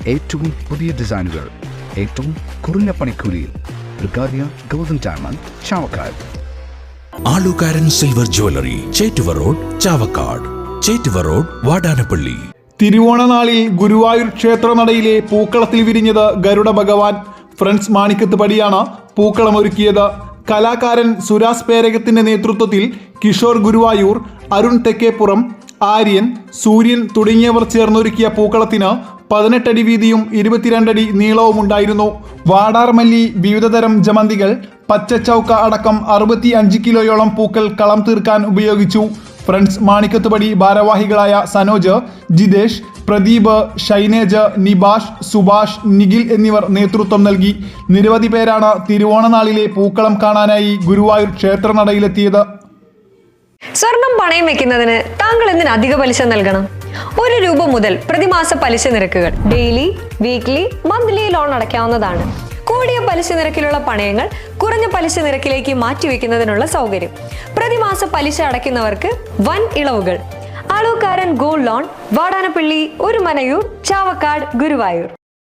ഏറ്റവും പുതിയ ഡിസൈനുകൾ ഏറ്റവും കുറഞ്ഞ പണിക്കൂലിയിൽ. ബ്രിഗാദിയ ഗോൾഡൻ ഡയമണ്ട്, ചാവക്കാട്. ആലുകാരൻ silver jewellery, Chettuva road, Chavakkad. Chettuva road, Vadanappally. തിരുവോണനാളിൽ ഗുരുവായൂർ ക്ഷേത്രനടയിലെ പൂക്കളത്തിൽ വിരിഞ്ഞത് ഗരുഡ ഭഗവാൻ. ഫ്രണ്ട്സ് മാണിക്കത്ത് പടിയാണ് പൂക്കളം ഒരുക്കിയത്. കലാകാരൻ സുരാസ് പേരകത്തിന്റെ നേതൃത്വത്തിൽ കിഷോർ ഗുരുവായൂർ, അരുൺ തെക്കേപ്പുറം, ആര്യൻ, സൂര്യൻ തുടങ്ങിയവർ ചേർന്നൊരുക്കിയ പൂക്കളത്തിന് 18 അടി വീതിയും 22 അടി നീളവും ഉണ്ടായിരുന്നു. വാടാർമല്ലി, വിവിധതരം ജമന്തികൾ, പച്ചച്ചൗക്ക അടക്കം 65 കിലോയോളം പൂക്കൾ കളം തീർക്കാൻ ഉപയോഗിച്ചു. ഫ്രണ്ട്സ് മാണിക്കത്തുപടി ഭാരവാഹികളായ സനോജ്, ജിതേഷ്, പ്രദീപ്, ഷൈനേജ്, നിബാഷ്, സുഭാഷ്, നിഖിൽ എന്നിവർ നേതൃത്വം നൽകി. നിരവധി പേരാണ് തിരുവോണനാളിലെ പൂക്കളം കാണാനായി ഗുരുവായൂർ ക്ഷേത്രനടയിലെത്തിയത്. സ്വർണം പണയം വെക്കുന്നതിന് താങ്കൾ എന്തിന് അധിക പലിശ നൽകണം? 1 രൂപ മുതൽ പ്രതിമാസ പലിശ നിരക്കുകൾ ഡെയിലി, വീക്ക്ലി, മന്ത്ലി ലോൺ അടയ്ക്കാവുന്നതാണ്. കൂടിയ പലിശ നിരക്കിലുള്ള പണയങ്ങൾ കുറഞ്ഞ പലിശ നിരക്കിലേക്ക് മാറ്റിവെക്കുന്നതിനുള്ള സൗകര്യം. പ്രതിമാസ പലിശ അടയ്ക്കുന്നവർക്ക് വൻ ഇളവുകൾ. ആലുകാരൻ ഗോൾഡ് ലോൺ, വാടാനപ്പള്ളി, ഒരുമനയൂർ, ചാവക്കാട്, ഗുരുവായൂർ.